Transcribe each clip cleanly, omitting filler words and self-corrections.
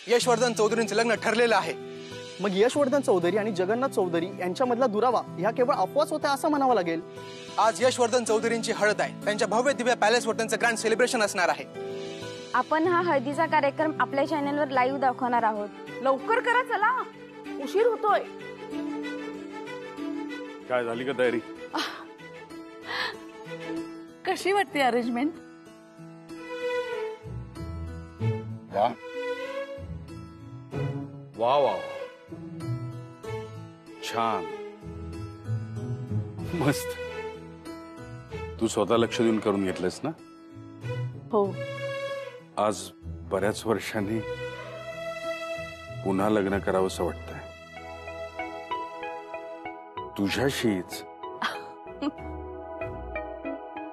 यशवर्धन चौधरींचं लग्न ठरलेलं आहे। मग यशवर्धन चौधरी आणि जगन्नाथ चौधरी यांच्यामधला दुरावा ह्या केवळ अफवाच होत्या असं म्हणावं लागेल। आज यशवर्धन चौधरींची हळद आहे, त्यांच्या भव्य दिव्य पॅलेसवर त्यांचं ग्रँड सेलिब्रेशन असणार आहे। आपण हा हळदीचा कार्यक्रम आपल्या चॅनलवर लाईव्ह दाखवणार आहोत। लवकर करा, चला उशीर होतोय। काय झाली का तयारी? कशी वाटते अरेंजमेंट? वा वा वा, छान, मस्त। तू स्वतः लक्ष देऊन करून घेतलंस ना? हो। आज बऱ्याच वर्षांनी पुन्हा लग्न करावंसं वाटतंय तुझ्याशीच।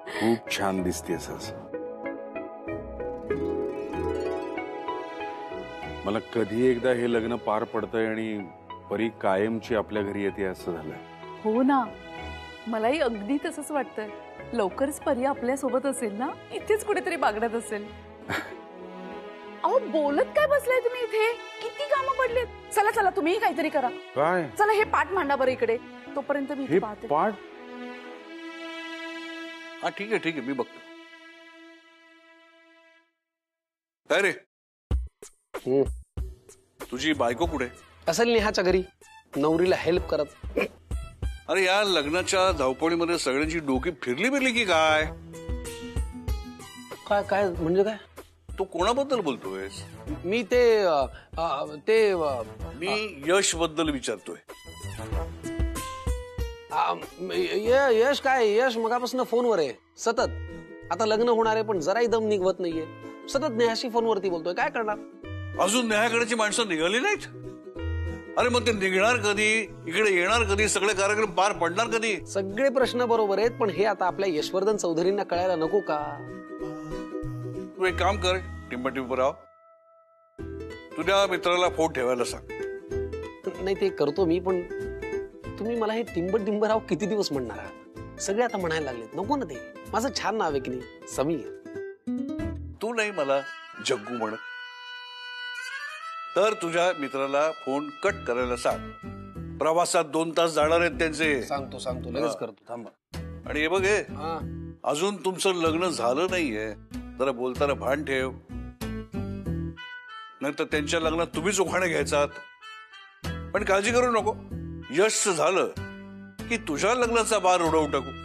खूप छान दिसतेस आज। मला कधी एकदा हे लग्न पार पडतंय आणि परी कायमची आपल्या घरी येते असं झालंय। हो ना, मलाही अगदी तसंच वाटतंय। लवकरच परी आपल्या सोबत असेल ना, इथेच कुठेतरी बागडत असेल। अहो बोलत काय बसलाय तुम्ही इथे? किती कामं पडलेत। चला चला तुम्ही काहीतरी करा। काय? चला हे पाठ मांडा बरं इकडे, तोपर्यंत मी हे पाहते। पाठ? हा ठीक आहे मी बघतो। काय रे, तुझी बायको कुठे? असेल नेहाच्या घरी नवरीला हेल्प करत। अरे या लग्नाच्या धावपळीमध्ये सगळ्यांची डोकी फिरली की काय? काय काय म्हणजे काय? तू कोणाबद्दल बोलतोयस? मी मी यश बद्दल विचारतोय। यश काय? यश मगापासून फोनवर आहे सतत। आता लग्न होणार आहे पण जराही दम निघवत नाहीये। सतत नेहाशी फोनवरती बोलतोय। काय करणार? अजून नेहाकडची माणसं निघाली नाहीत? अरे मग ते निघणार कधी, इकडे येणार कधी, सगळे कार्यक्रम पार पडणार कधी? सगळे प्रश्न बरोबर आहेत पण हे आता आपल्या यशवर्धन चौधरींना कळायला नको का? तू एक काम कर, टिंबटिंबराव, तुझ्या मित्राला फोन ठेवायला सांग। नाही ते करतो मी, पण तुम्ही मला हे टिंबटिंबराव किती दिवस म्हणणार आहात? सगळे आता म्हणायला लागलेत। नको ना, ते माझं छान नाव आहे की नाही, समीर। तू नाही मला जग्गू म्हण, तर तुझ्या मित्राला फोन कट करायला सांग। प्रवासात 2 तास जाणार आहेत त्यांचे। सांगतो लगेच करतो, थांबा। आणि हे बघ, अजून तुमचं लग्न झालं नाहीये, जरा बोलताना भान ठेव, नाहीतर त्यांच्या लग्नात तुम्हीच उखाणे घ्यायचात। पण काळजी करू नको, यश झालं की तुझ्या लग्नाचा बार उडवू टाकू।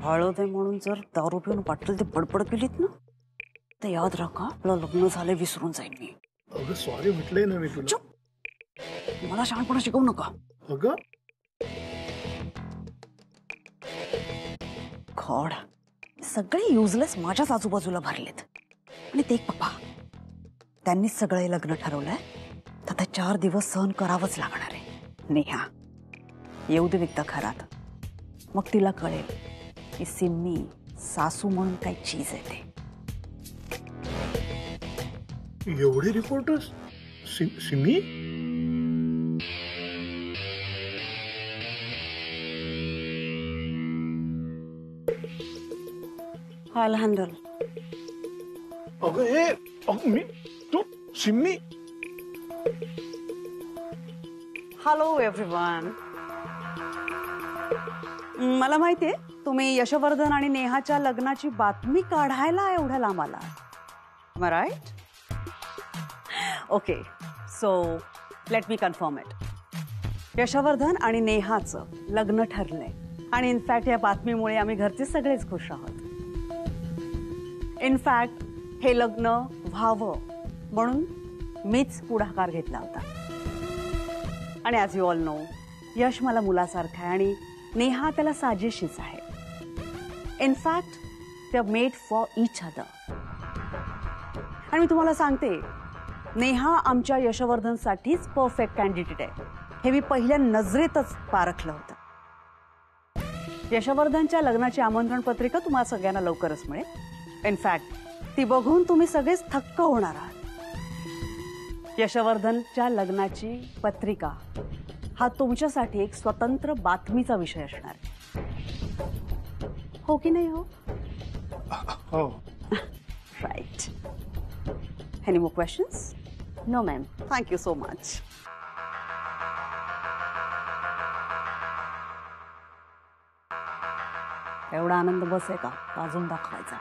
हळद आहे म्हणून जर दारू पिऊन पाटील ते बडबड केलीत ना, तर याद राखा आपलं लग्न झालंय विसरून जाईन मी। अगं सॉरी म्हटलंय ना मी तुला। मला शहाणपणा शिकवू नका। अगं खॉड, सगळे युजलेस माझ्याच आजूबाजूला भरलेत। आणि ते पप्पा त्यांनीच सगळे लग्न ठरवलंय, तर आता 4 दिवस सहन करावंच लागणार आहे। नेहा येऊ दे एकदा घरात, मग तिला कळेल की सिम्मी सासू म्हणून काय चीज आहे ते। एवढे रिपोर्टर्स? Simi I'll handle. अगं हे मी तू सिम्मी। हॅलो एव्हरीवन, मला माहितीये तुम्ही यशवर्धन आणि नेहाच्या लग्नाची बातमी काढायला एवढ्या लांब आला, right? Okay, so let me confirm it. Yashvardhan आणि नेहाचं लग्न ठरलंय आणि इनफॅक्ट या बातमीमुळे आम्ही घरचे सगळेच खुश आहोत। इनफॅक्ट हे लग्न व्हावं म्हणून मीच पुढाकार घेतला होता। आणि ॲज यू ऑल नो, यश मला मुलासारखं आहे आणि नेहा त्याला साजेशीच आहे। In fact they are made for each other. आणि मी तुम्हाला सांगते, नेहा आमच्या यशवर्धनसाठीच परफेक्ट कॅन्डिडेट आहे, हे मी पहिल्या नजरेतच पारखलं होतं। यशवर्धनच्या लग्नाची आमंत्रण पत्रिका तुम्हाला सगळ्यांना लवकरच मिळेल। इनफॅक्ट ती बघून तुम्ही सगळेच थक्क होणार आहात। यशवर्धनच्या लग्नाची पत्रिका हा तुमच्यासाठी एक स्वतंत्र बातमीचा विषय असणार आहे. हो की नाही? हो, हो. Right. Any more questions? No ma'am. Thank you so much. एवढा आनंद बस आहे का अजून दाखवायचा?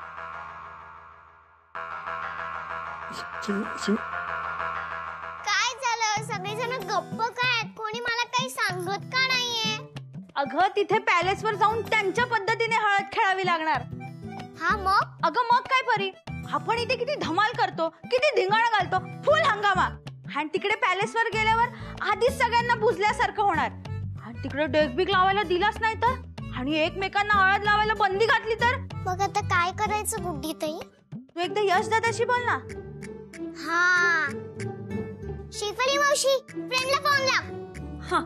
काय झालं? सगळेजण गप्प काय? कोणी मला काही सांगत का नाहीये? अगं तिथे पॅलेसवर जाऊन त्यांच्या पद्धतीने हळद खेळावी लागणार. हा मग? अगं मग काय परी, आपण इथे किती धमाल करतो, किती धिंगाणा घालतो, फुल हंगामा. आणि तिकडे पॅलेसवर गेल्यावर आधीच सगळ्यांना बुजल्यासारखं होणार. आणि तिकडे डेकबिक लावायला दिलाच नाही तर, आणि एकमेकांना हळद लावायला बंदी घातली तर? मग आता काय करायचं गुड्डी ताई? तू एकदा यश दादाशी बोल ना. हा, शेफाली मावशी, फ्रेंडला फोन लाव. हा.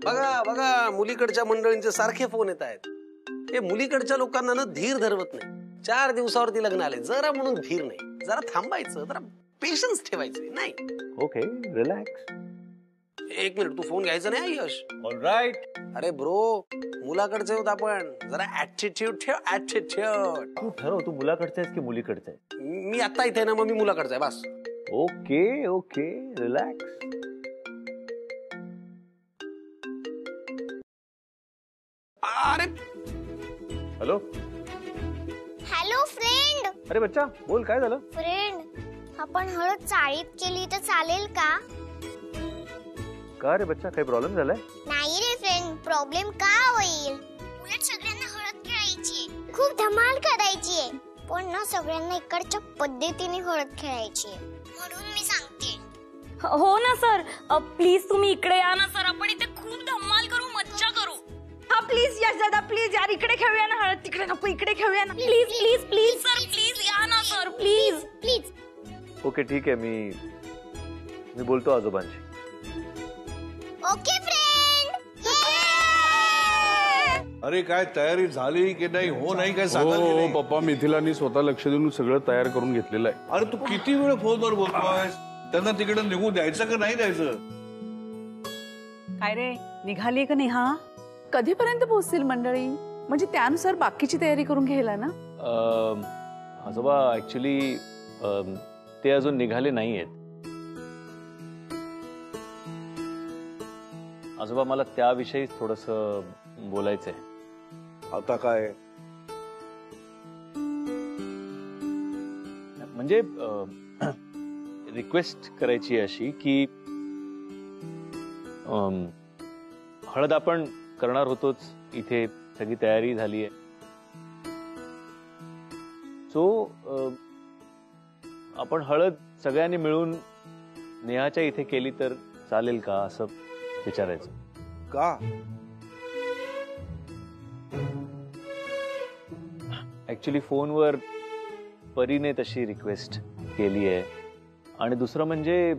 बघा बघा, मुलीकडच्या मंडळींचे सारखे फोन येत आहेत. हे मुलीकडच्या लोकांना ना धीर धरवत नाही. 4 दिवसावरती लग्न आले, जरा म्हणून धीर नाही. जरा थांबायचं, जरा पेशन्स ठेवायचे. नाही, ओके, रिलॅक्स. 1 मिनिट, तू फोन घ्यायचा नाही यश? ऑलराइट. अरे ब्रो, मुलाकडचे होत आपण. जरा ऍटिट्यूड ठेव, ऍटिट्यूड. तू ठरव, तू मुलाकडचा आहेस की मुलीकडचा आहे? मी आता इथे ना, मग मी मुलाकडचा आहे बस. Okay okay, relax. अरे हॅलो. Hello friend. अरे बच्चा बोल, काय झालं? फ्रेंड, आपण हळद चाळीत केली तर चालेल का? का रे बच्चा, काही प्रॉब्लेम झालाय? नाही रे फ्रेंड, प्रॉब्लेम का होईल? उलट सगळ्यांना हळद खेळायची, खूप धमाल करायची, पण ना सगळ्यांना इकडच्या पद्धतीने हळद खेळायची. म्हणून मी सांगते. हो ना सर, प्लीज तुम्ही इकडे या ना सर, आपण इथे खूप धमाल करू, मज्जा करू. हा प्लीज यश दादा, प्लीज यार, इकडे खेळूया ना हळद. तिकडे नको, इकडे खेळूया ना. Please please please sir, please या ना सर, प्लीज प्लीज. ओके ठीक आहे, मी बोलतो आजोबांशी. Okay friend. अरे काय तयारी झाली की नाही? हो नाही काय सांगा. हो पप्पा, मिथिलांनी स्वतः लक्ष देऊन सगळं तयार करून घेतलेलं आहे. अरे तू किती वेळ फोनवर बोलतोय? त्यांना तिकडे निघू द्यायचं का नाही द्यायचं? काय रे, निघाली का नेहा? कधीपर्यंत पोहोचतील मंडळी? म्हणजे त्यानुसार बाकीची तयारी करून घ्यायला ना. आजोबा ऍक्च्युली ते अजून निघाले नाहीयेत. आजोबा मला त्याविषयी थोडस बोलायचंय. आता काय? म्हणजे रिक्वेस्ट करायची अशी की हळद आपण करणार होतोच, इथे सगळी तयारी झाली आहे. सो आपण हळद सगळ्यांनी मिळून नेहाच्या इथे केली तर चालेल का, असं विचारायचं. का? ऍक्च्युली फोनवर परीने तशी रिक्वेस्ट केली आहे. आणि दुसरं म्हणजे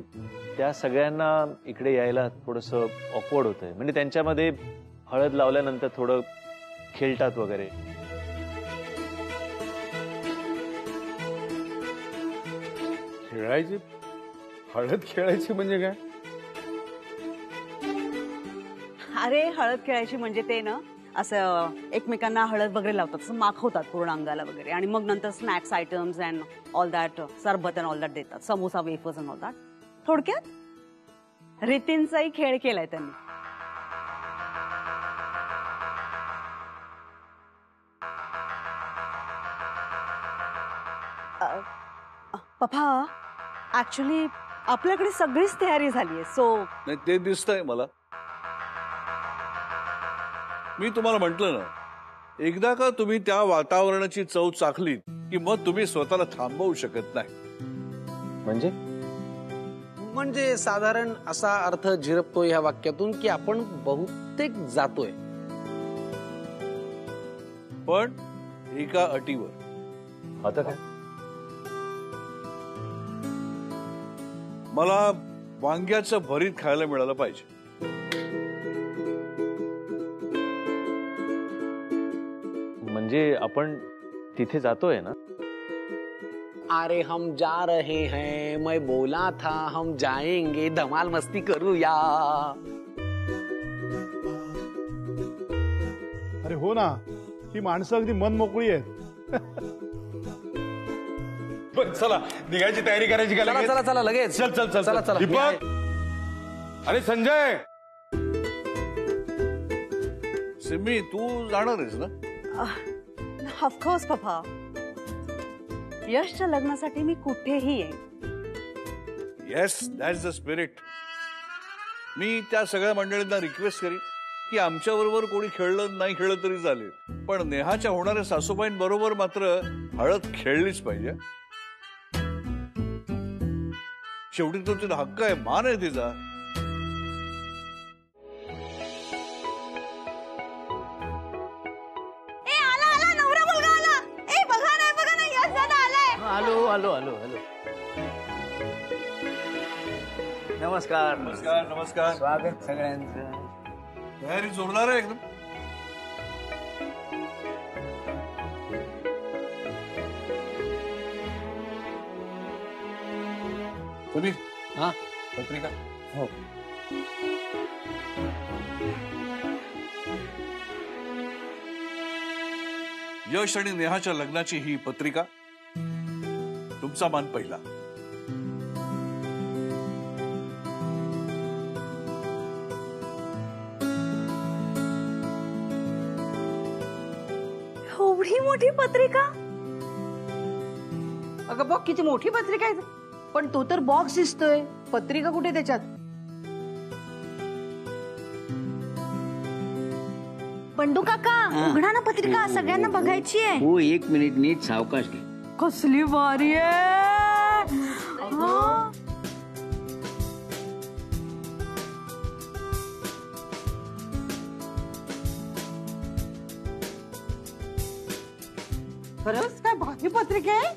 त्या सगळ्यांना इकडे यायला थोडस ऑकवर्ड होतंय. म्हणजे त्यांच्यामध्ये हळद लावल्यानंतर थोडं खेळतात वगैरे. खेळायची? हळद खेळायची म्हणजे काय? अरे हळद खेळायची म्हणजे ते ना, असं एकमेकांना हळद वगैरे लावतात, असं माखवतात पूर्ण अंगाला वगैरे, आणि मग नंतर snacks items and all that, सरबत अँड ऑल दॅट देतात, samosa, wafers and all that. थोडक्यात रितींचाही खेळ केलाय त्यांनी. पप्पा, ऍक्च्युली आपल्याकडे सगळीच तयारी झालीये. सो नाही, ते दिसतंय मला. मी तुम्हाला म्हंटल ना, एकदा का तुम्ही त्या वातावरणाची चव चाखलीत की मग तुम्ही स्वतःला थांबवू शकत नाही. म्हणजे साधारण असा अर्थ झिरपतो ह्या वाक्यातून की आपण बहुतेक जातोय, पण एका अटीवर. आता काय? मला वांग्याचं भरीत खायला मिळालं पाहिजे. म्हणजे आपण तिथे जातोय ना? अरे हम जा रहे हैं, मैं बोला था हम जाएंगे, धमाल मस्ती करूया. अरे हो ना, ही माणसं अगदी मन मोकळी आहेत. पण चला निघायची तयारी करायची का? चला चला चला लगेच. चल चल चल चला चला. दीपक, अरे संजय, सिमी तू जाणार आहेस ना? ऑफकोर्स पप्पा, यशच्या लग्नासाठी मी कुठेही येईन. Yes, that's the spirit. मी त्या सगळ्या मंडळींना रिक्वेस्ट करीन की आमच्या बरोबर कोणी खेळलं नाही खेळलं तरी चालेल, पण नेहाच्या होणाऱ्या सासूबाईंबरोबर मात्र हळद खेळलीच पाहिजे. शेवटी तो तिचा हक्क आहे, मान आहे तिचा. आलो आलो आलो आलो. नमस्कार नमस्कार नमस्कार. स्वागत सगळ्यांचं. तयारी जोरदार आहे एकदम. तुम्ही हा पत्रिका. हो. यश आणि नेहाच्या लग्नाची ही पत्रिका. तुमचा मान पहिला. एवढी मोठी पत्रिका? अगं बघ किती मोठी पत्रिका आहे. पण तो तर बॉक्स दिसतोय, पत्रिका कुठे त्याच्यात? बंडू काका, उघडा ना पत्रिका, सगळ्यांना बघायची आहे. हो, 1 मिनिट, नीट सावकाश घे. कसली भारी आहे. खरंच काय भारी पत्रिका आहे.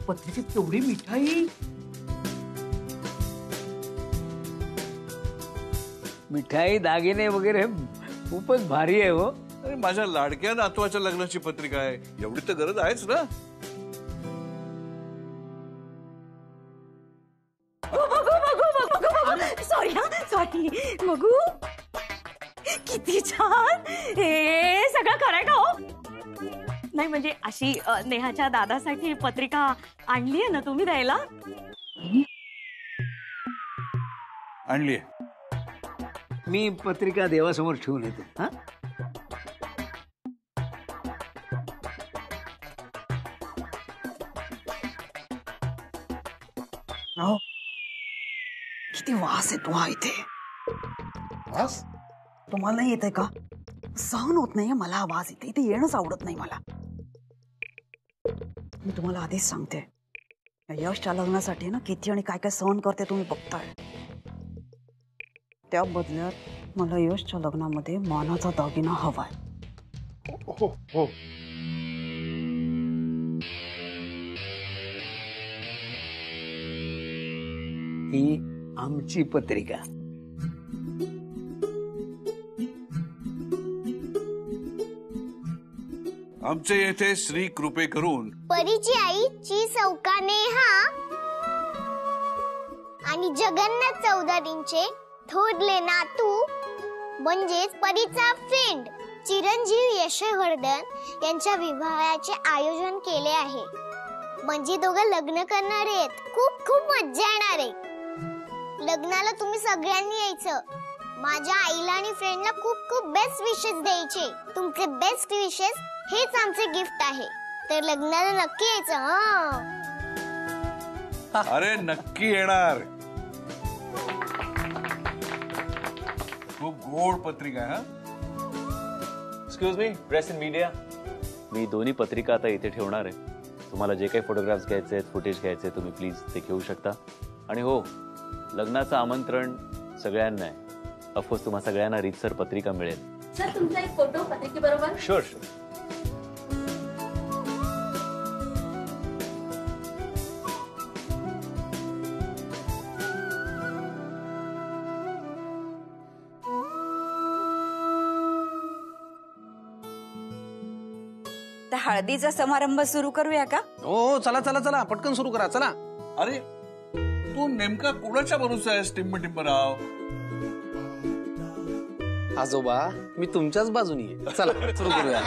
पत्रिकेत केवढी मिठाई. मिठाई दागिने वगैरे खूपच भारी आहे हो. अरे माझ्या लाडक्या नातवाच्या लग्नाची पत्रिका आहे, एवढी तर गरज आहेच ना. सॉरी बघू, किती छान. हे सगळं खरंय का हो? नाही म्हणजे अशी नेहाच्या दादासाठी पत्रिका आणली आहे ना तुम्ही द्यायला? आणलीये. मी पत्रिका देवासमोर ठेवून येतो. हा, किती वास येतो हा इथे. वास तुम्हाला नाही येते का? सहन होत नाहीये मला हा वास. इथे येणंच आवडत नाही मला. मी तुम्हाला आधीच सांगते, यशच्या लग्नासाठी ना किती आणि काय काय सहन करते तुम्ही बघताय. त्या बदल्यात मला यशच्या लग्नामध्ये मानाचा दागिना हवाय. हो हो. ही आमची पत्रिका. आमचे येथे श्री कृपे करून परीची आई ची सौका नेहा आणि जगन्नाथ चौधरींचे थोरले नातू म्हणजेच परीचा फ्रेंड चिरंजीव यशवर्धन यांच्या विवाहाचे आयोजन केले आहे. म्हणजे दोघं लग्न करणार आहेत. खूप खूप मज्जा येणार आहे. लग्नाला तुम्ही सगळ्यांनी यायचं. माझ्या आईला आणि फ्रेंडला खूप खूप बेस्ट विशेस द्यायचे. तुमचे बेस्ट विशेस हेच आमचे गिफ्ट आहे. तर लग्नाला नक्की यायचं. हा, अरे नक्की येणार. खूप गोड पत्रिका आहे. Excuse me, press in media. मी दोन्ही पत्रिका आता इथे ठेवणार आहे. तुम्हाला जे काही फोटोग्राफ्स घ्यायचे आहेत, फुटेज घ्यायचे, तुम्ही प्लीज ते घेऊ शकता. आणि हो, लग्नाचं आमंत्रण सगळ्यांना आहे. ऑफकोर्स तुम्हा सगळ्यांना रीतसर पत्रिका मिळेल. सर तुमचा एक फोटो पत्रिकेबरोबर. Sure sure. आता हळदीचा समारंभ सुरू करूया का? हो चला चला चला पटकन सुरू करा चला. अरे तू नेमका कोणाच्या भरोसा आहेस टिंबराव? आजोबा मी तुमच्याच बाजूनी आहे. चला सुरू करूया.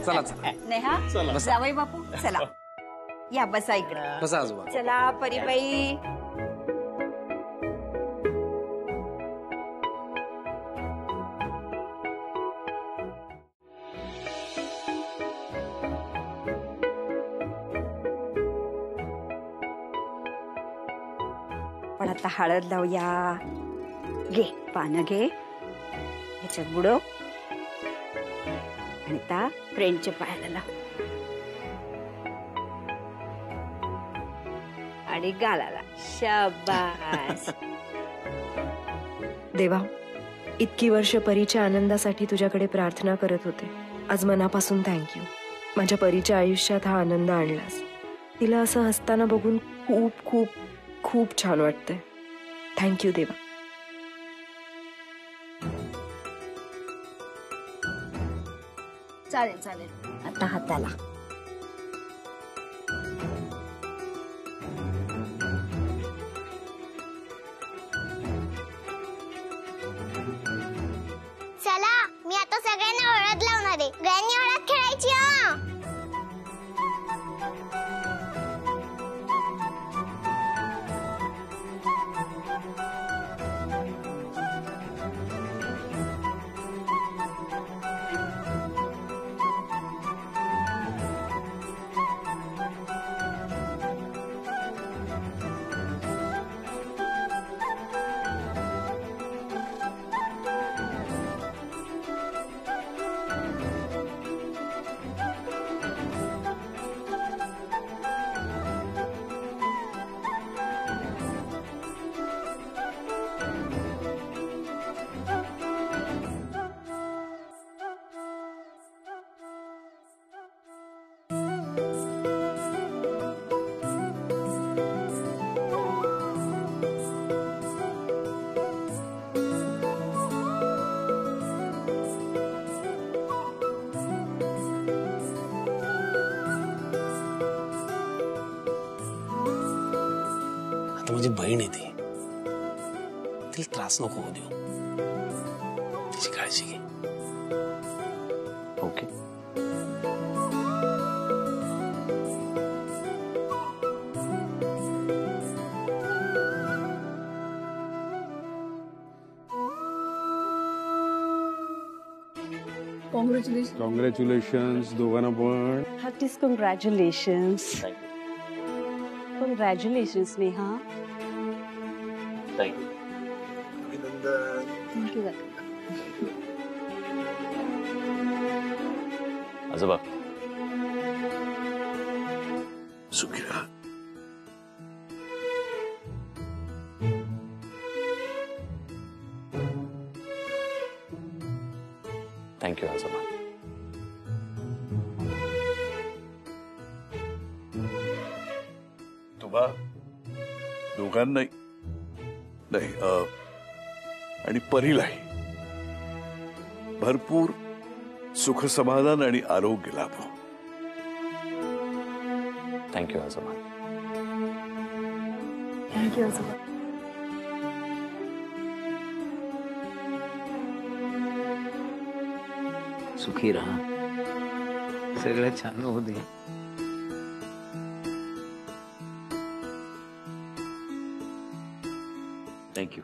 चला चला नेहा जावई बापू चला या बसा इकडे. बसा आजोबा. चला परीबाई. पण आता हळद लावूया. घे पानं घे, ह्याच्यात बुडव आणि त्या फ्रेंडच्या पायाला लाव आणि गालाला. शाबास. देवा, इतकी वर्ष परीच्या आनंदासाठी तुझ्याकडे प्रार्थना करत होते. आज मनापासून थँक्यू. माझ्या परीच्या आयुष्यात हा आनंद आणलास. तिला असं हसताना बघून खूप खूप खूप छान वाटतंय. थँक्यू देवा. चालेल चालेल. आता हाताला. चला मी आता सगळ्यांना हळद लावणार आहे. सगळ्यांनी हळद खेळायची हा. माझी बहीण येते, तिला त्रास नको होऊ देऊ. तिची काळजी घे. ओके. कॉंग्रॅच्युलेशन्स दोघांना पण. Heartiest congratulations. Congratulations Neha. Thank you. Thank you. आजोबा सुखी राहा. थँक्यू आजोबा. तुम्हा दोघांनाही नाही आणि परीलाही भरपूर सुख समाधान आणि आरोग्य लाभो. थँक्यू आजोबा. थँक्यू आजोबा. सुखी राहा. सगळं छान होऊ दे. थँक्यू.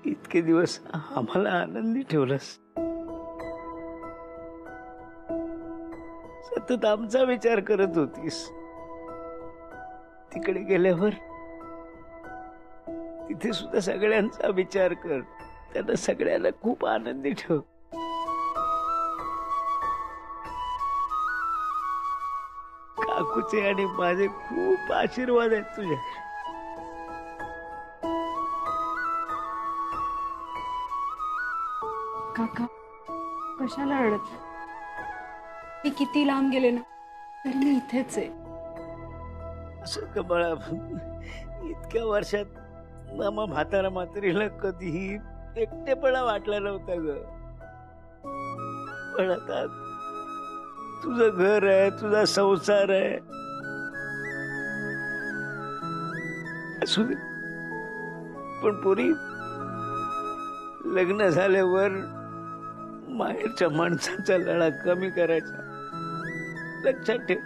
इतके दिवस आम्हाला आनंदी ठेवलंस. सतत आमचा विचार करत होतीस. तिकडे गेल्यावर तिथे सुद्धा सगळ्यांचा विचार कर. त्यांना सगळ्यांना खूप आनंदी ठेव. काकूचे आणि माझे खूप आशीर्वाद आहेत तुझ्या. काका कशाला रडत? मी किती लांब गेले ना तरी मी इथेच आहे. असं का बाळा, इतक्या वर्षात मामा म्हातारा म्हातारीला कधीही एकटेपणा वाटला नव्हता ग. पण आता तुझं घर आहे, तुझा संसार आहे. असू दे. पण पोरी, लग्न झाल्यावर माहेरच्या माणसाचा लळा कमी करायचा. लक्षात ठेव.